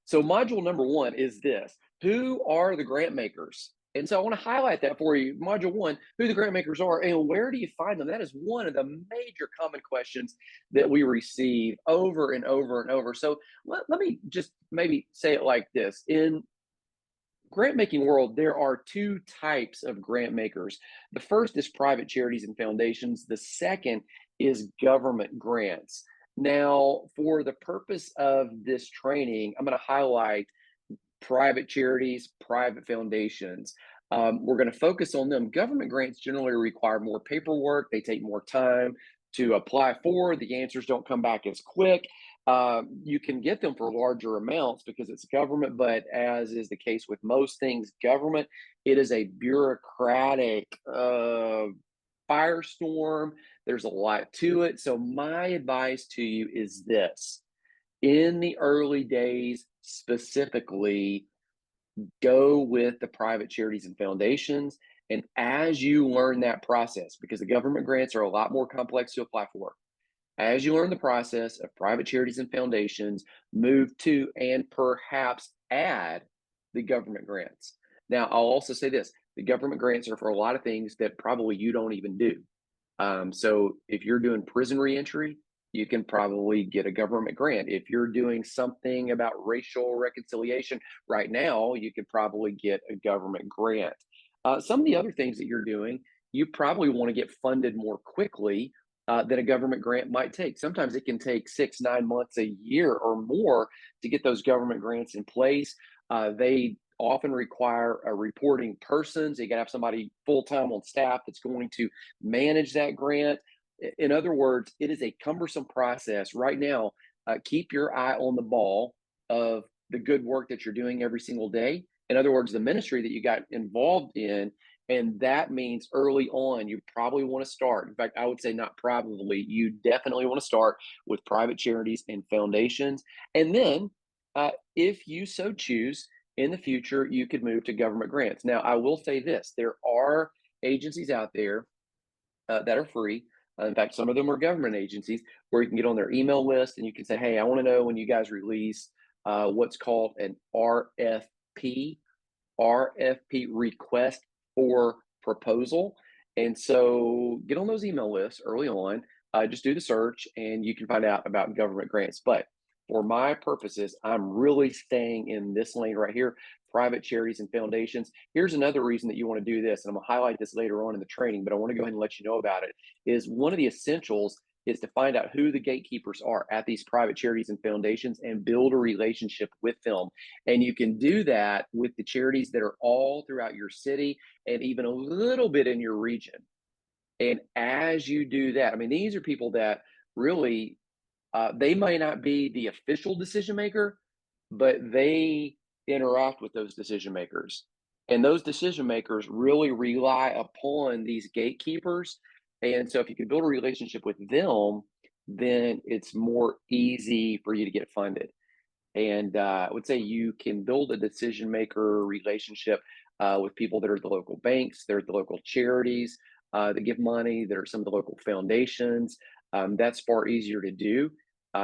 So module number one is this: who are the grant makers? And so I want to highlight that for you. Module one, who the grant makers are and where do you find them? That is one of the major common questions that we receive over and over and over. So let me just maybe say it like this. In grant making world, there are two types of grant makers. The first is private charities and foundations. The second is government grants. Now, for the purpose of this training, I'm going to highlight private charities, private foundations. We're going to focus on them. Government grants generally require more paperwork, they take more time to apply for. The answers don't come back as quick. You can get them for larger amounts because it's government, but as is the case with most things government, it is a bureaucratic firestorm. There's a lot to it. So, my advice to you is this: in the early days, specifically, go with the private charities and foundations. And as you learn that process, because the government grants are a lot more complex to apply for, as you learn the process of private charities and foundations, move to and perhaps add the government grants. Now, I'll also say this: the government grants are for a lot of things that probably you don't even do. So if you're doing prison reentry, you can probably get a government grant. If you're doing something about racial reconciliation right now, you could probably get a government grant. Some of the other things that you're doing, you probably want to get funded more quickly than a government grant might take. Sometimes it can take 6, 9 months, a year, or more to get those government grants in place. They often require a reporting person. So you got to have somebody full time on staff that's going to manage that grant. In other words, it is a cumbersome process. Right now, keep your eye on the ball of the good work that you're doing every single day. In other words, the ministry that you got involved in. And that means early on, you probably want to start. In fact, I would say not probably, you definitely want to start with private charities and foundations. And then, if you so choose, in the future, you could move to government grants. Now, I will say this: there are agencies out there that are free. In fact, some of them are government agencies where you can get on their email list and you can say, hey, I want to know when you guys release what's called an RFP, request for proposal. And so get on those email lists early on, just do the search and you can find out about government grants. But for my purposes, I'm really staying in this lane right here: private charities and foundations. Here's another reason that you want to do this, and I'm going to highlight this later on in the training, but I want to go ahead and let you know about it. Is one of the essentials is to find out who the gatekeepers are at these private charities and foundations and build a relationship with them. And you can do that with the charities that are all throughout your city and even a little bit in your region. And as you do that, I mean, these are people that really, they may not be the official decision maker, but they interact with those decision makers. And those decision makers really rely upon these gatekeepers. And so if you can build a relationship with them, then it's more easy for you to get funded. And I would say you can build a decision maker relationship with people that are the local banks, they're the local charities that give money, that are some of the local foundations. That's far easier to do.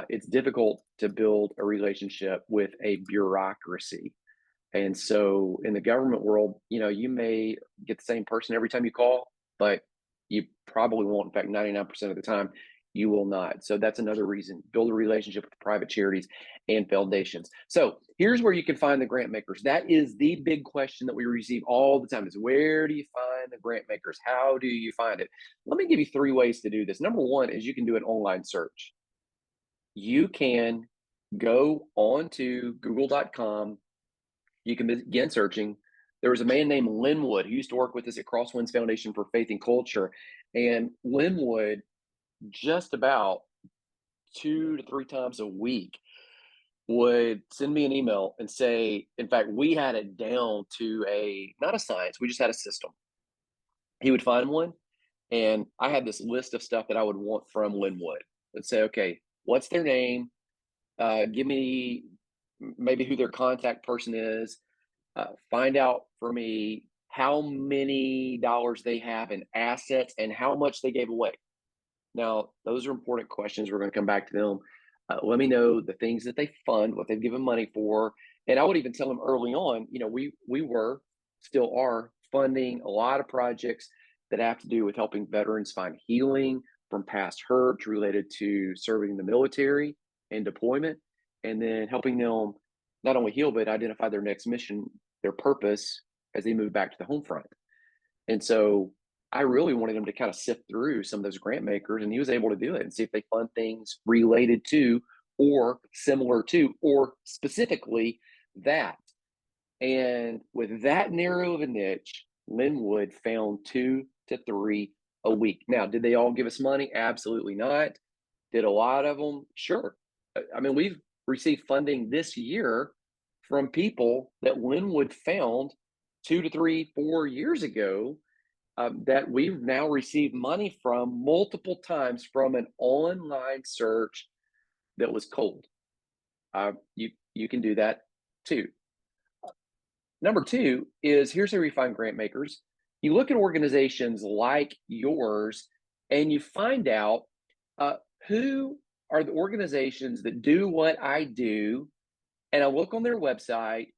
It's difficult to build a relationship with a bureaucracy. And so in the government world, you may get the same person every time you call, but you probably won't. In fact, 99% of the time, you will not. So that's another reason. Build a relationship with private charities and foundations. So here's where you can find the grant makers. That is the big question that we receive all the time: is where do you find the grant makers? How do you find it? Let me give you 3 ways to do this. Number one is you can do an online search. You can go on to google.com. You can begin searching. There was a man named Linwood who used to work with us at Crosswinds Foundation for Faith and Culture. And Linwood, just about 2 to 3 times a week, would send me an email and say, in fact, we had it down to not a science, we just had a system. He would find one, and I had this list of stuff that I would want from Linwood. Let's say, okay, what's their name? Give me maybe who their contact person is. Find out for me how many dollars they have in assets and how much they gave away. Now, those are important questions. We're going to come back to them. Let me know the things that they fund, what they've given money for, and I would even tell them early on. We were, still are, funding a lot of projects that have to do with helping veterans find healing from past hurts related to serving in the military and deployment, and then helping them not only heal but identify their next mission, their purpose as they move back to the home front. And so I really wanted him to kind of sift through some of those grant makers, and he was able to do it and see if they fund things related to, or similar to, or specifically that. And with that narrow of a niche, Linwood found two to three a week. Now, did they all give us money? Absolutely not. Did a lot of them? Sure. I mean, we've received funding this year from people that Linwood found 2 to 3, 4 years ago, that we've now received money from multiple times from an online search that was cold. You can do that too. Number two is, here's how we find grant makers. You look at organizations like yours, and you find out uh, who are the organizations that do what I do, and I look on their website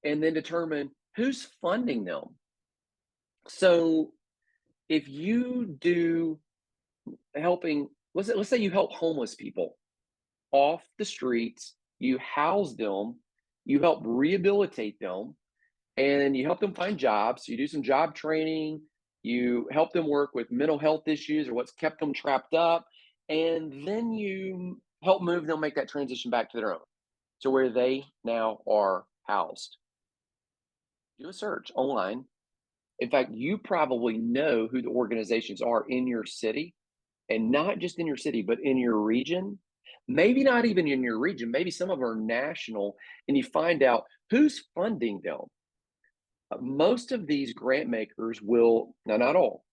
and then determine who's funding them. So if you do helping, let's say you help homeless people off the streets, you house them, you help rehabilitate them, and you help them find jobs. So you do some job training, you help them work with mental health issues or what's kept them trapped up, and then you help move them, make that transition back to their own, to where they now are housed. Do a search online. In fact, you probably know who the organizations are in your city, and not just in your city, but in your region. Maybe not even in your region, maybe some of them are national, and you find out who's funding them. Most of these grant makers will, now not all,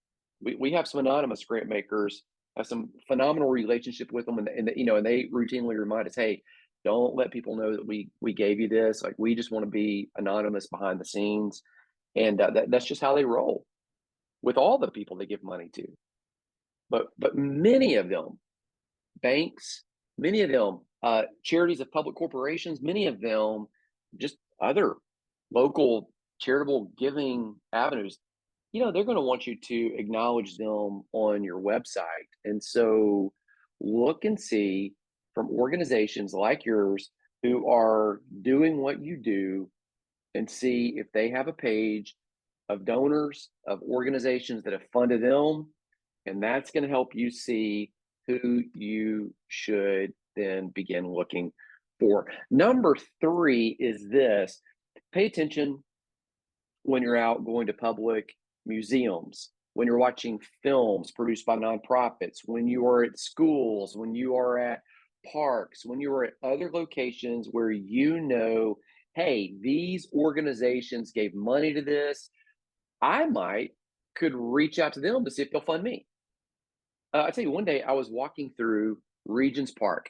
we have some anonymous grant makers, have some phenomenal relationship with them, and they routinely remind us, hey, don't let people know that we gave you this. Like, we just want to be anonymous behind the scenes, and that's just how they roll with all the people they give money to. But many of them, banks, many of them, charities of public corporations, many of them, just other local charitable giving avenues, they're going to want you to acknowledge them on your website. And so look and see from organizations like yours who are doing what you do, and see if they have a page of donors, of organizations that have funded them, and that's going to help you see who you should then begin looking for. Number three is this: pay attention when you're out going to public museums, when you're watching films produced by nonprofits, when you are at schools, when you are at parks, when you are at other locations where hey, these organizations gave money to this. I could reach out to them to see if they'll fund me. I tell you, one day I was walking through Regents Park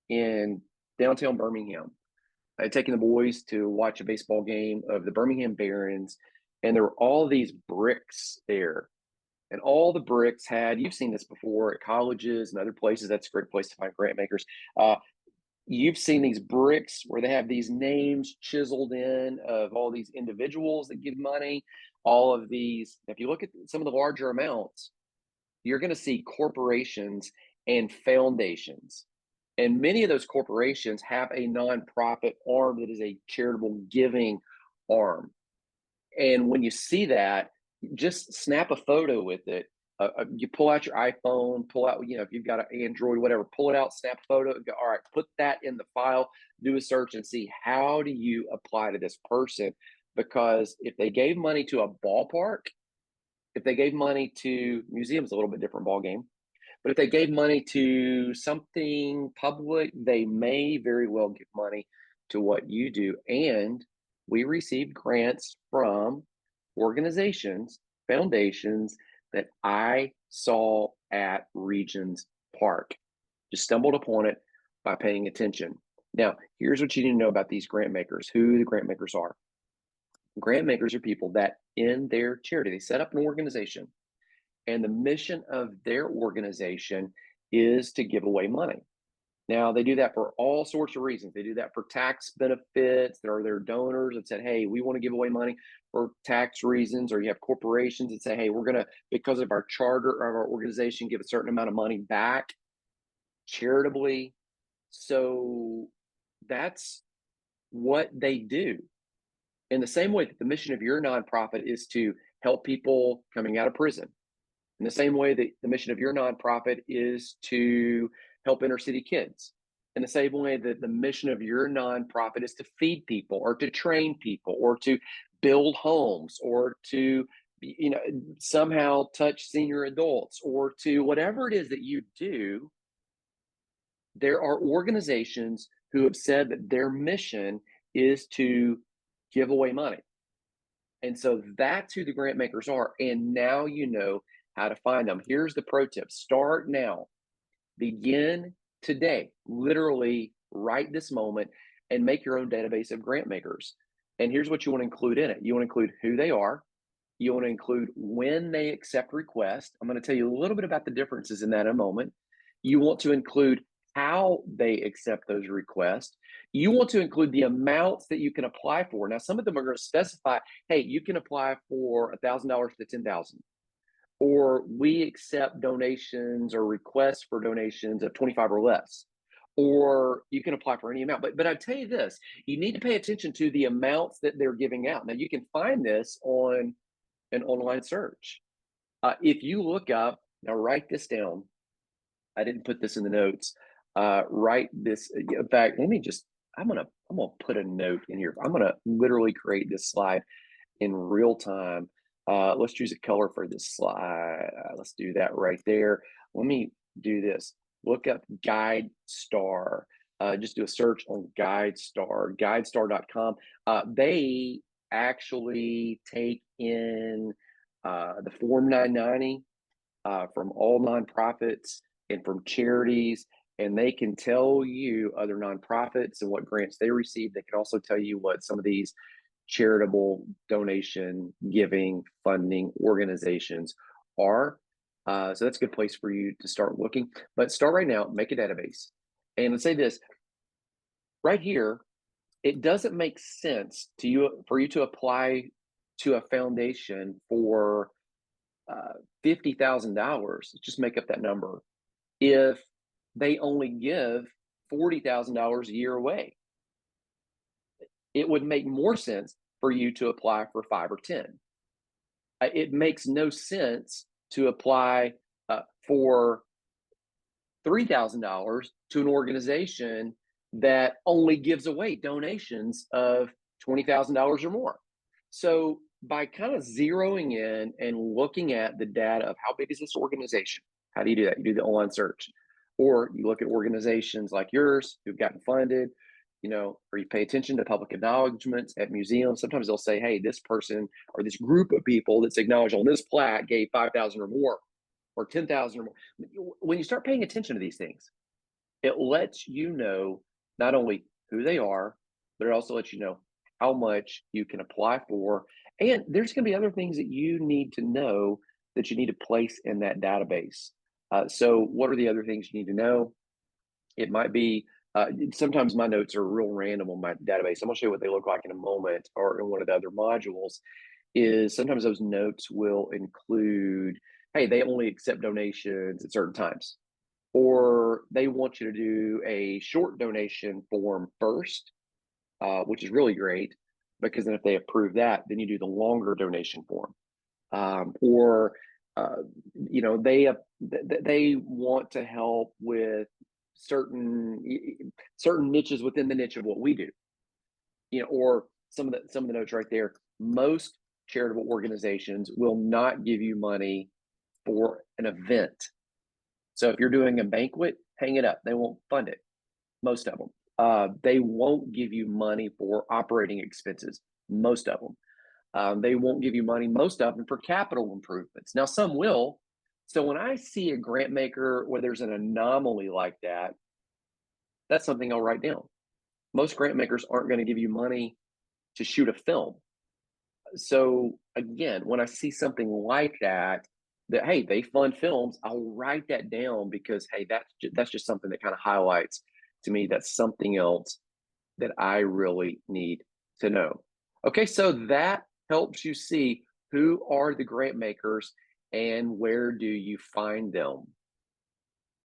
in downtown Birmingham. I had taken the boys to watch a baseball game of the Birmingham Barons, and there were all these bricks there. And all the bricks had, you've seen this before at colleges and other places. That's a great place to find grant makers. Uh, you've seen these bricks where they have these names chiseled in of all these individuals that give money. All of these, if you look at some of the larger amounts, you're going to see corporations and foundations. And many of those corporations have a nonprofit arm that is a charitable giving arm. And when you see that, just snap a photo with it. You pull out your iPhone, pull out, if you've got an Android, whatever, pull it out, snap a photo, go, all right, put that in the file, do a search and see, how do you apply to this person? Because if they gave money to a ballpark, if they gave money to museums, a little bit different ball game. But if they gave money to something public, they may very well give money to what you do. And we received grants from organizations, foundations that I saw at Regions Park. Just stumbled upon it by paying attention. Now, here's what you need to know about these grant makers, who the grant makers are. Grant makers are people that in their charity, they set up an organization, and the mission of their organization is to give away money. Now, they do that for all sorts of reasons. They do that for tax benefits. There are their donors that said, hey, we want to give away money for tax reasons. Or you have corporations that say, hey, we're going to, because of our charter of our organization, give a certain amount of money back charitably. So that's what they do. In the same way that the mission of your nonprofit is to help people coming out of prison, in the same way that the mission of your nonprofit is to help inner city kids, in the same way that the mission of your nonprofit is to feed people or to train people or to build homes or to somehow touch senior adults or to whatever it is that you do, there are organizations who have said that their mission is to give away money. And so that's who the grant makers are. And now you know how to find them. Here's the pro tip: start now, begin today, literally right this moment, and make your own database of grant makers. And here's what you want to include in it: you want to include who they are, you want to include when they accept requests. I'm going to tell you a little bit about the differences in that in a moment. You want to include how they accept those requests. You want to include the amounts that you can apply for. Now, some of them are going to specify, hey, you can apply for $1,000 to 10,000, or we accept donations or requests for donations of 25 or less, or you can apply for any amount. But I tell you this, you need to pay attention to the amounts that they're giving out. Now, you can find this on an online search. If you look up, now write this down. I didn't put this in the notes. Write this. In fact, I'm gonna put a note in here. I'm gonna literally create this slide in real time. Let's choose a color for this slide. Let's do that right there. Let me do this. Look up Guide Star. Just do a search on guidestar.com. They actually take in the Form 990 from all nonprofits and from charities, and they can tell you other nonprofits and what grants they receive. They can also tell you what some of these charitable donation giving funding organizations are. So that's a good place for you to start looking. But start right now, make a database. And let's say this right here: it doesn't make sense to you for you to apply to a foundation for $50,000. Just make up that number. If they only give $40,000 a year away, it would make more sense for you to apply for 5 or 10. It makes no sense to apply for $3,000 to an organization that only gives away donations of $20,000 or more. So by kind of zeroing in and looking at the data of how big is this organization, how do you do that? You do the online search, or you look at organizations like yours who've gotten funded, or you pay attention to public acknowledgments at museums. Sometimes they'll say, hey, this person or this group of people that's acknowledged on this plaque gave 5,000 or more or 10,000 or more. When you start paying attention to these things, it lets you know not only who they are, but it also lets you know how much you can apply for. And there's going to be other things that you need to know that you need to place in that database. So what are the other things you need to know? It might be, sometimes my notes are real random on my database. I'm going to show you what they look like in a moment, or in one of the other modules. Is sometimes those notes will include, hey, they only accept donations at certain times, or they want you to do a short donation form first, which is really great, because then if they approve that, then you do the longer donation form. Or they want to help with certain niches within the niche of what we do. Or some of the notes right there. Most charitable organizations will not give you money for an event. So if you're doing a banquet, hang it up. They won't fund it. Most of them. They won't give you money for operating expenses. Most of them. They won't give you money, most of them, for capital improvements. Now, some will. So when I see a grant maker where there's an anomaly like that, that's something I'll write down. Most grant makers aren't going to give you money to shoot a film. So again, when I see something like that, hey, they fund films, I'll write that down, because hey, that's just something that kind of highlights to me, that's something else that I really need to know. Okay, so that helps you see who are the grant makers and where do you find them.